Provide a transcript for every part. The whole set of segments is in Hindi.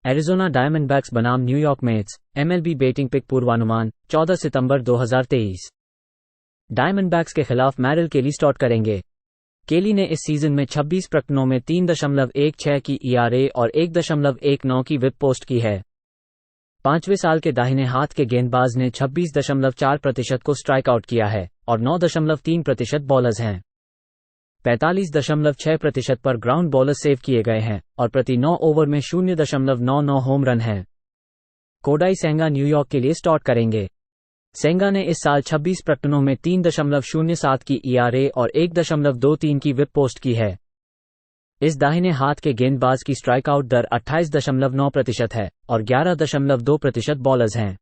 एरिज़ोना डायमंडबैक्स बनाम New York Mets, MLB betting pick पूर्वानुमान 14 सितंबर 2023। डायमंडबैक्स के खिलाफ मैरिल केली स्टार्ट करेंगे। केली ने इस सीजन में 26 प्रकटनों में 3.16 की ईआरए और 1.19 की विप पोस्ट की है। 5वें साल के दाहिने हाथ के गेंदबाज ने 26.4% को स्ट्राइक आउट किया है और 9.3% बॉलर्स हैं। 45.6% पर ग्राउंड बॉलर सेव किए गए हैं और प्रति 9 ओवर में 0.99 होम रन हैं। कोडाई सेंगा न्यूयॉर्क के लिए स्टार्ट करेंगे। सेंगा ने इस साल 26 प्रकटनों में 3.07 की ईआरए और 1.23 की विप पोस्ट की है। इस दाहिने हाथ के गेंदबाज की स्ट्राइक आउट दर 28.9% है और 11.2% बॉलर्स हैं।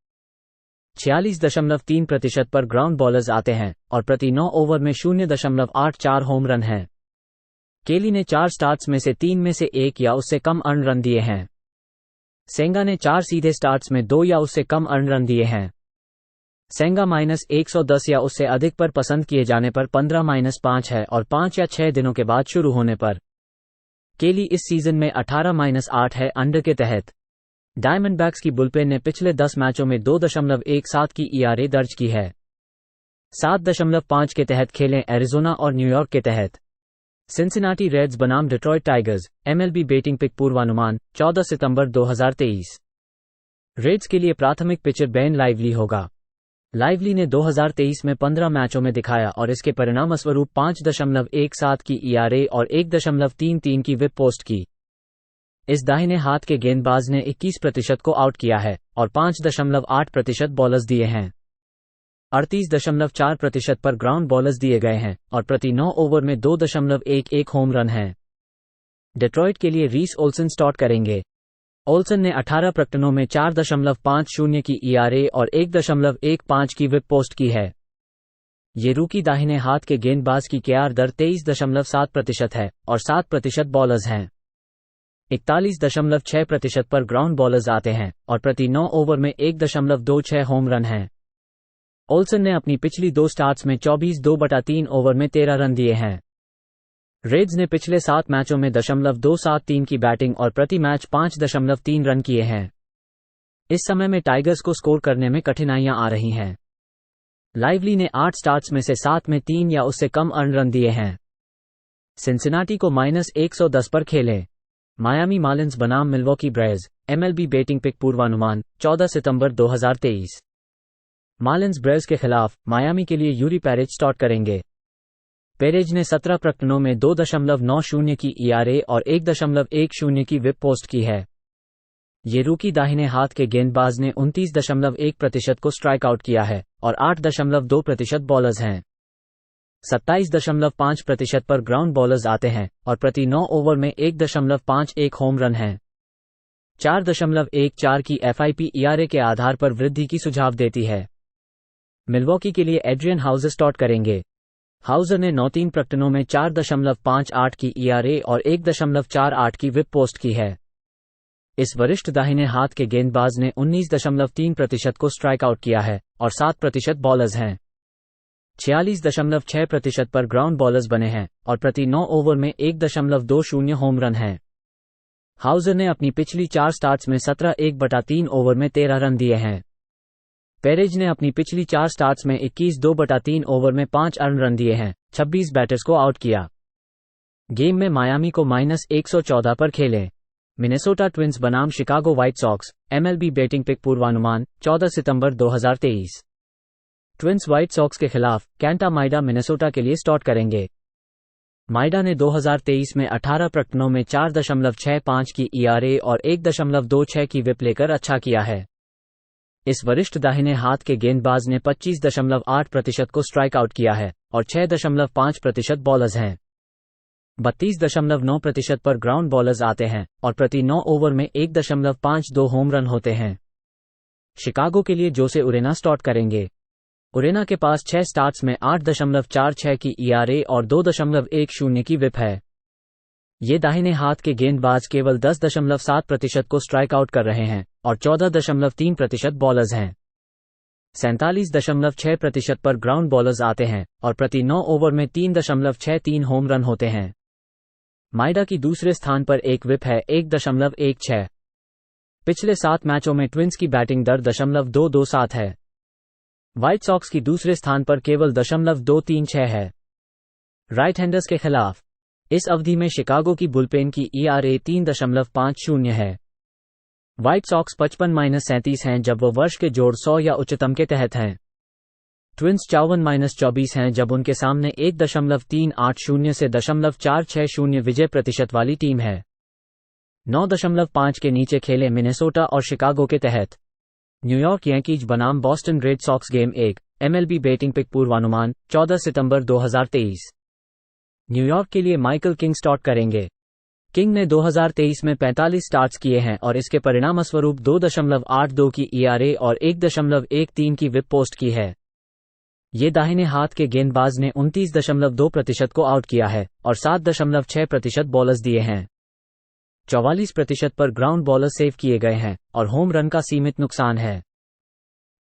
46.3% पर ग्राउंड बॉलर्स आते हैं और प्रति 9 ओवर में 0.84 होम रन हैं। केली ने 4 स्टार्ट्स में से 3 में से 1 या उससे कम अर्न रन दिए हैं। सेंगा ने 4 सीधे स्टार्ट्स में 2 या उससे कम अर्न रन दिए हैं। सेंगा -110 या उससे अधिक पर पसंद किए जाने पर 15-5 है और 5 या 6 दिनों के बाद शुरू होने पर। केली इस सीजन में 18-8 है अंडर के तहत। डायमंडबैक्स की बुलपेन ने पिछले 10 मैचों में 2.17 की ईआरए दर्ज की है। 7.5 के तहत खेलें एरिज़ोना और न्यूयॉर्क के तहत। सिंसिनाटी रेड्स बनाम Detroit Tigers, MLB betting pick पूर्वानुमान 14 सितंबर 2023। रेड्स के लिए प्राथमिक पिचर बेन लाइवली होगा। लाइवली ने 2023 में 15 मैचों में दिखाया और इसके परिणामस्वरूप 5.17 की ईआरए और 1.33 की विप पोस्ट की। इस दाहिने हाथ के गेंदबाज ने 21% को आउट किया है और 5.8% बॉलर्स दिए हैं। 38.4% पर ग्राउंड बॉलर्स दिए गए हैं और प्रति 9 ओवर में 2.11 होम रन हैं। डिट्रॉयट के लिए रीस ओल्सन स्टार्ट करेंगे। ओल्सन ने 18 प्रकटनों में 4.50 की ईआरए और 1.15 की विप पोस्ट की है। ये रूकी दाहिने हाथ के गेंदबाज की केआर दर 23.7% है और 7% बॉलर्स हैं। 41.6% पर ग्राउंड बॉलर्स आते हैं और प्रति 9 ओवर में 1.26 होम रन हैं। ओल्सन ने अपनी पिछली 2 स्टार्ट्स में 24/2 ओवर में 13 रन दिए हैं। रेड्स ने पिछले 7 मैचों में 0.273 की बैटिंग और प्रति मैच 5.3 रन किए हैं। इस समय में टाइगर्स को स्कोर करने में कठिनाइयां आ रही हैं। लाइवली ने 8 स्टार्ट्स में से 7 में 3 या उससे कम अर्न रन दिए हैं। सिंसिनाटी को -110 पर खेलें। मायामी मार्लिंस बनाम Milwaukee Braves, MLB betting pick पूर्वानुमान 14 सितंबर 2023। मार्लिंस ब्रेव्स के खिलाफ मायामी के लिए यूरी पेरेज स्टार्ट करेंगे। पेरेज ने 17 प्रकटनों में 2.90 की ईआरए और 1.10 की विप पोस्ट की है। ये रूकी दाहिने हाथ के गेंदबाज ने 29.1% को स्ट्राइक आउट किया है और 8.2% बॉलर्स हैं। 27.5% पर ग्राउंड बॉलर्स आते हैं और प्रति 9 ओवर में 1.51 होम रन हैं। 4.14 की एफआईपी ईआरए के आधार पर वृद्धि की सुझाव देती है। मिलवॉकी के लिए एड्रियन हाउजर स्टार्ट करेंगे। हाउजर ने 9 प्रकटनों में 4.58 की ईआरए और 1.48 की विप पोस्ट की है। इस वरिष्ठ दाहिने हाथ के गेंदबाज ने 19.3% को स्ट्राइक आउट किया है और 7% बॉलर्स हैं। 46.6% पर ग्राउंड बॉलर्स बने हैं और प्रति 9 ओवर में 1.20 होम रन हैं। हाउजर ने अपनी पिछली 4 स्टार्ट्स में 17 ओवर में 13 रन दिए हैं। पेरेज ने अपनी पिछली 4 स्टार्ट्स में 21 ओवर में 5 अर्न रन दिए हैं, 26 बैटर्स को आउट किया। गेम में मायामी को -114 पर खेलें। मिनेसोटा ट्विंस बनाम Chicago White Sox, MLB betting pick पूर्वानुमान 14 सितंबर 2023। ट्विंस व्हाइट सॉक्स के खिलाफ कैंटा माइडा मिनेसोटा के लिए स्टार्ट करेंगे। माइडा ने 2023 में 18 प्रकटनों में 4.65 की ईआरए और 1.26 की विप लेकर अच्छा किया है। इस वरिष्ठ दाहिने हाथ के गेंदबाज ने 25.8% को स्ट्राइक आउट किया है और 6.5% बॉलर्स हैं। 32.9% पर ग्राउंड बॉलर्स आते हैं और प्रति 9 ओवर में 1.52 होम रन होते हैं। शिकागो के लिए जोसे उरेना स्टार्ट करेंगे। उरेना के पास 6 स्टार्ट्स में 8.46 की ईआरए और 2.10 की विप है। ये दाहिने हाथ के गेंदबाज केवल 10.7% को स्ट्राइक आउट कर रहे हैं और 14.3% बॉलर्स हैं। 47.6% पर ग्राउंड बॉलर्स आते हैं और प्रति 9 ओवर में 3.63 होम रन होते हैं। माइडा की दूसरे स्थान पर एक विप है 1.16। पिछले 7 मैचों में ट्विंस की बैटिंग दर 0.227 है। व्हाइट सॉक्स की दूसरे स्थान पर केवल 0.236 है। राइट हैंडर्स के खिलाफ इस अवधि में शिकागो की बुलपेन की ERA 3.50 है। व्हाइट सॉक्स 55-37 हैं जब वो वर्ष के जोड़ 100 या उच्चतम के तहत हैं। ट्विंस 54-24 हैं जब उनके सामने 1.380 से 0.460 विजय प्रतिशत वाली टीम है। 9.5 के नीचे खेले मिनेसोटा और शिकागो के तहत। न्यूयॉर्क यांकीज बनाम Boston Red Sox game 1 MLB betting pick पूर्वानुमान 14 सितंबर 2023। न्यूयॉर्क के लिए माइकल किंग स्टार्ट करेंगे। किंग ने 2023 में 45 स्टार्ट्स किए हैं और इसके परिणामस्वरूप 2.82 की ERA और 1.13 की विप पोस्ट की है। ये दाहिने हाथ के गेंदबाज ने 29.2% को आउट किया है और 7.6% बॉलर्स दिए हैं। 44% पर ग्राउंड बॉलर सेव किए गए हैं और होम रन का सीमित नुकसान है।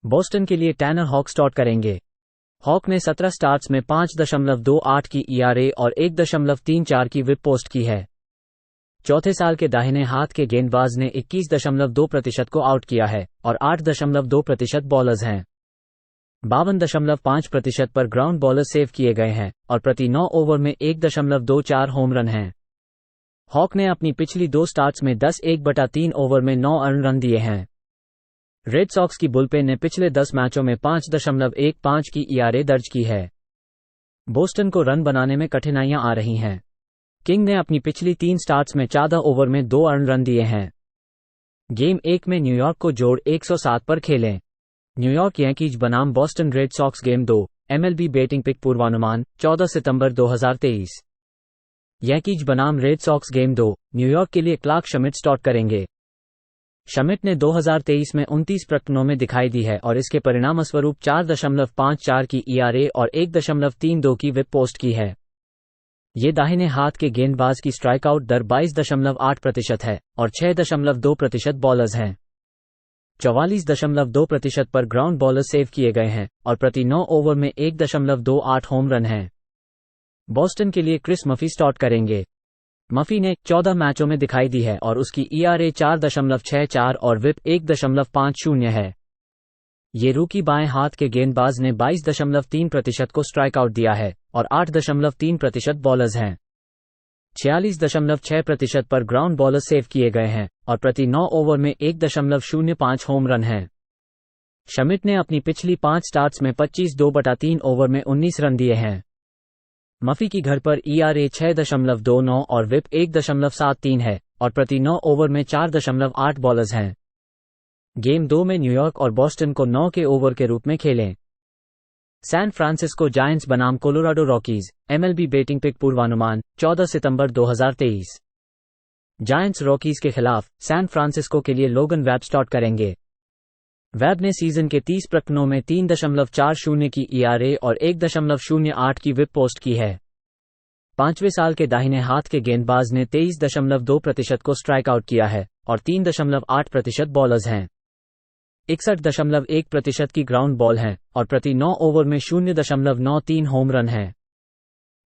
बोस्टन के लिए टैनर हॉक स्टार्ट करेंगे। हॉक ने 17 स्टार्ट्स में 5.28 की ERA और 1.34 की विप पोस्ट की है। चौथे साल के दाहिने हाथ के गेंदबाज ने 21.2% को आउट किया है और 8.2% बॉलर्स हैं। 52.5% पर ग्राउंड बॉलर सेव किए गए हैं और प्रति 9 ओवर में 1.24 होम रन हैं। हॉक ने अपनी पिछली 2 स्टार्ट्स में 10/1/3 ओवर में 9 अर्न रन दिए हैं। रेड सॉक्स की बुलपेन ने पिछले 10 मैचों में 5.15 की ERA दर्ज की है। बोस्टन को रन बनाने में कठिनाइयां आ रही हैं। किंग ने अपनी पिछली 3 स्टार्ट्स में 14 ओवर में 2 अर्न रन दिए हैं। गेम 1 में न्यूयॉर्क को जोड़ 107 पर खेलें। न्यूयॉर्क यांकीज बनाम Boston Red Sox game 2 MLB betting pick पूर्वानुमान 14 सितंबर 2023। यांकीज बनाम रेड सॉक्स गेम 2 न्यूयॉर्क के लिए क्लार्क शमिट स्टार्ट करेंगे। शमिट ने 2023 में 29 प्रकरणों में दिखाई दी है और इसके परिणामस्वरूप 4.54 की ERA और 1.32 की विप पोस्ट की है। ये दाहिने हाथ के गेंदबाज की स्ट्राइकआउट दर 22.8% है और 6.2% बॉलर्स हैं। 44.2% पर ग्राउंड बॉलर सेव किए गए हैं और प्रति 9 ओवर में 1.28 होम रन हैं। बोस्टन के लिए क्रिस मफी स्टार्ट करेंगे। मफी ने 14 मैचों में दिखाई दी है और उसकी ERA 4.64 और विप 1.50 है। ये रूकी बाएं हाथ के गेंदबाज ने 22.3% को स्ट्राइक आउट दिया है और 8.3% बॉलर्स हैं। 46.6% पर ग्राउंड बॉलर सेव किए गए हैं और प्रति 9 ओवर में 1.05 होम रन हैं। शमिट ने अपनी पिछली 5 स्टार्ट्स में 25/2/3 ओवर में 19 रन दिए हैं। मफी की घर पर ERA 6.29 और विप 1.73 है और प्रति 9 ओवर में 4.8 बॉलर्स हैं। गेम 2 में न्यूयॉर्क और बॉस्टन को 9 के ओवर के रूप में खेलें। सैन फ्रांसिस्को जायंट्स बनाम Colorado Rockies MLB betting pick पूर्वानुमान 14 सितंबर 2023। जायंट्स रॉकीज के खिलाफ सैन फ्रांसिस्को के लिए लोगन वेब स्टार्ट करेंगे। वेब ने सीजन के 30 प्रकरणों में 3.40 की ERA और 1.08 की विप पोस्ट की है। 5वें साल के दाहिने हाथ के गेंदबाज ने 23.2% को स्ट्राइक आउट किया है और 3.8% बॉलर्स हैं। 61.1% की ग्राउंड बॉल हैं और प्रति 9 ओवर में 0.93 होम रन हैं।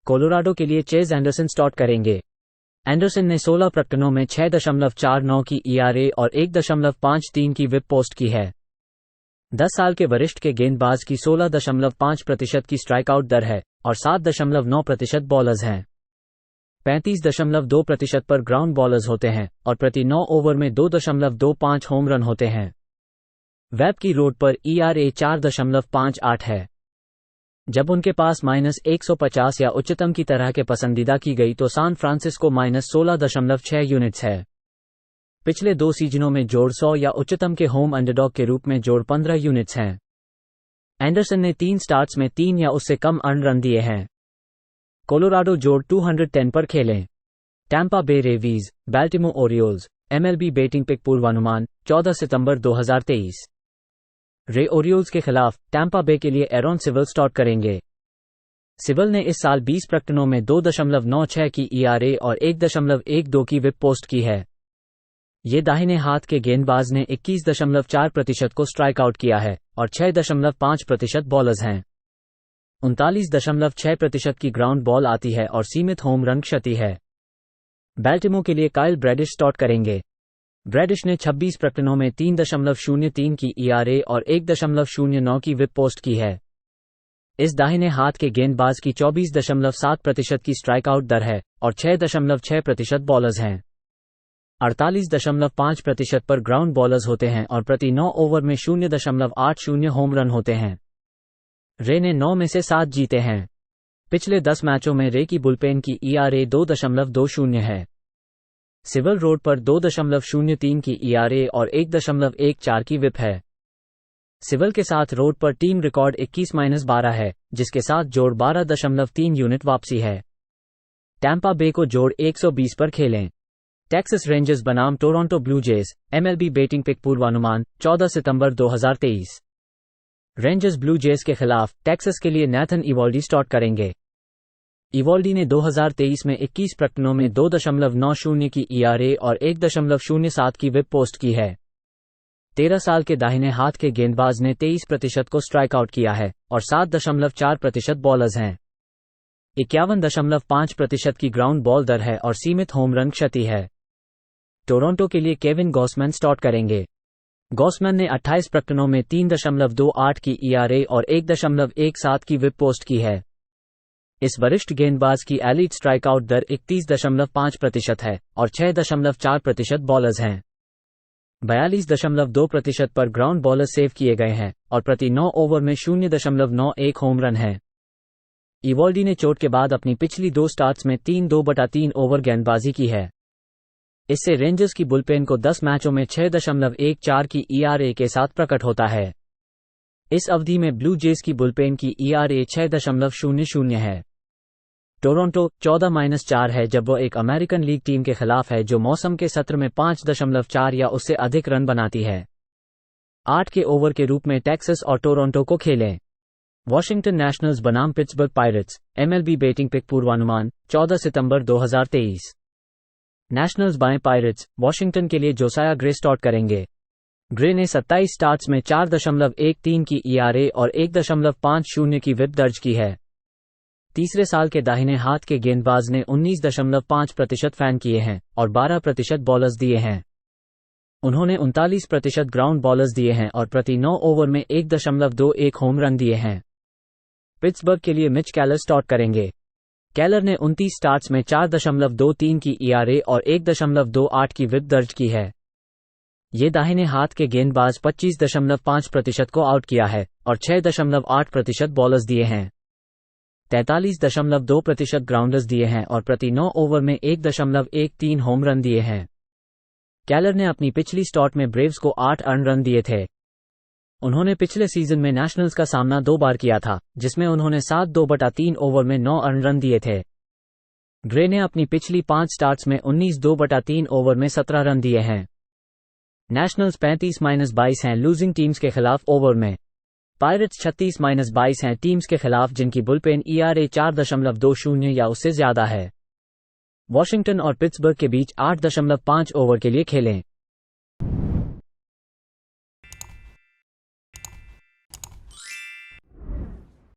कोलोराडो के लिए चेज एंडरसन स्टार्ट करेंगे। एंडरसन ने 16 प्रकरणों में 6.49 की ERA और 1.53 की विप पोस्ट की है। 10 साल के वरिष्ठ के गेंदबाज की 16.5% की स्ट्राइकआउट दर है और 7.9% बॉलर्स हैं। 35.2% पर ग्राउंड बॉलर्स होते हैं और प्रति 9 ओवर में 2.25 होम रन होते हैं। वेब की रोड पर ERA 4.58 है। जब उनके पास -150 या उच्चतम की तरह के पसंदीदा की गई तो सान फ्रांसिस्को -16.6 यूनिट्स है। पिछले 2 सीजनों में जोड़ 100 या उच्चतम के होम अंडरडॉग के रूप में जोड़ 15 यूनिट्स हैं। एंडरसन ने 3 स्टार्ट्स में 3 या उससे कम अर्न रन दिए हैं। कोलोराडो जोड़ 210 पर खेलें। टैंपा बे रेवीज बैल्टिमोर ओरियोल्स MLB बेटिंग पिक पूर्वानुमान 14 सितंबर 2023। रे ओरियोल्स के खिलाफ टैंपा बे के लिए एरॉन सिवल स्टार्ट करेंगे। सिवल ने इस साल 20 प्रकरणों में 2.96 की ERA और 1.12 की विप पोस्ट की है। ये दाहिने हाथ के गेंदबाज ने 21.4% को स्ट्राइक आउट किया है और 6.5% बॉलर्स हैं। 39.6% की ग्राउंड बॉल आती है और सीमित होम रन क्षति है। बैल्टिमोर के लिए काइल ब्रैडिश स्टार्ट करेंगे। ब्रैडिश ने 26 प्रकरणों में 3.03 की ERA और 1.09 की विप पोस्ट की है। इस दाहिने हाथ के गेंदबाज की 24.7% की स्ट्राइकआउट दर है और 6.6% बॉलर्स हैं। 48.5% पर ग्राउंड बॉलर्स होते हैं और प्रति 9 ओवर में 0.80 होम रन होते हैं। रे ने 9 में से 7 जीते हैं। पिछले 10 मैचों में रे की बुलपेन की ERA 2.20 है। सिविल रोड पर 2.03 की ERA और 1.14 की विप है। सिविल के साथ रोड पर टीम रिकॉर्ड 21-12 है, जिसके साथ जोड़ 12.3 यूनिट वापसी है। टैंपा बे को जोड़ 120 पर खेलें। टेक्सास रेंजर्स बनाम Toronto Blue Jays, MLB betting pick पूर्वानुमान 14 सितंबर 2023। रेंजर्स ब्लू जेज के खिलाफ टेक्सास के लिए नैथन इवॉल्डी स्टार्ट करेंगे। इवॉल्डी ने 2023 में 21 प्रकरणों में 2.90 की ERA और 1.07 की विप पोस्ट की है। 13 साल के दाहिने हाथ के गेंदबाज ने 23% को स्ट्राइक आउट किया है और 7.4% बॉलर्स हैं। 51.5% की ग्राउंड बॉल दर है और सीमित होम रन क्षति है। टोरंटो के लिए केविन गॉसमैन स्टार्ट करेंगे। गॉसमैन ने 28 प्रकरणों में 3.28 की ERA और 1.17 की विप पोस्ट की है। इस वरिष्ठ गेंदबाज की एलीट स्ट्राइकआउट दर 31.5% है और 6.4% बॉलर्स हैं। 42.2% पर ग्राउंड बॉलर सेव किए गए हैं और प्रति 9 ओवर में 0.91 होम रन है। इवॉल्डी ने चोट के बाद अपनी पिछली 2 स्टार्ट्स में 3 ओवर गेंदबाजी की है। इससे रेंजर्स की बुलपेन को 10 मैचों में 6.14 की ERA के साथ प्रकट होता है। इस अवधि में ब्लू जेज की बुलपेन की ERA 6.00 है। टोरंटो 14-4 है जब वह एक अमेरिकन लीग टीम के खिलाफ है जो मौसम के सत्र में 5.4 या उससे अधिक रन बनाती है। 8 के ओवर के रूप में टेक्सास और टोरंटो को खेलें। वॉशिंगटन नेशनल्स बनाम Pittsburgh Pirates, MLB betting pick पूर्वानुमान 14 सितंबर 2023। नेशनल्स बाएं पायरेट्स, वॉशिंगटन के लिए जोसाया ग्रे स्टार्ट करेंगे। ग्रे ने 27 स्टार्ट्स में 4.13 की ERA और 1.50 की विप दर्ज की है। तीसरे साल के दाहिने हाथ के गेंदबाज ने 19.5% फैन किए हैं और 12% बॉलर्स दिए हैं। उन्होंने 39% ग्राउंड बॉलर्स दिए हैं और प्रति 9 ओवर में 1.21 होम रन दिए हैं। पिट्सबर्ग के लिए मिच कैलर स्टार्ट करेंगे। कैलर ने 29 स्टार्ट्स में 4.23 की ERA और 1.28 की विप दर्ज की है। ये दाहिने हाथ के गेंदबाज 25.5% को आउट किया है और 6.8% बॉलर्स दिए हैं। 43.2% ग्राउंडर्स दिए हैं और प्रति 9 ओवर में 1.13 होम रन दिए हैं। कैलर ने अपनी पिछली स्टार्ट में ब्रेव्स को 8 अर्न रन दिए थे। उन्होंने पिछले सीजन में नेशनल्स का सामना 2 बार किया था, जिसमें उन्होंने 7/2/3 ओवर में 9 अर्न रन दिए थे। ग्रे ने अपनी पिछली 5 स्टार्ट्स में 19/2/3 ओवर में 17 रन दिए हैं। नेशनल्स 35-22 हैं लूजिंग टीम्स के खिलाफ ओवर में। पायरेट्स 36-22 हैं टीम्स के खिलाफ जिनकी बुलपेन ERA 4.20 या उससे ज्यादा है। वॉशिंगटन और पिट्सबर्ग के बीच 8.5 ओवर के लिए खेलें।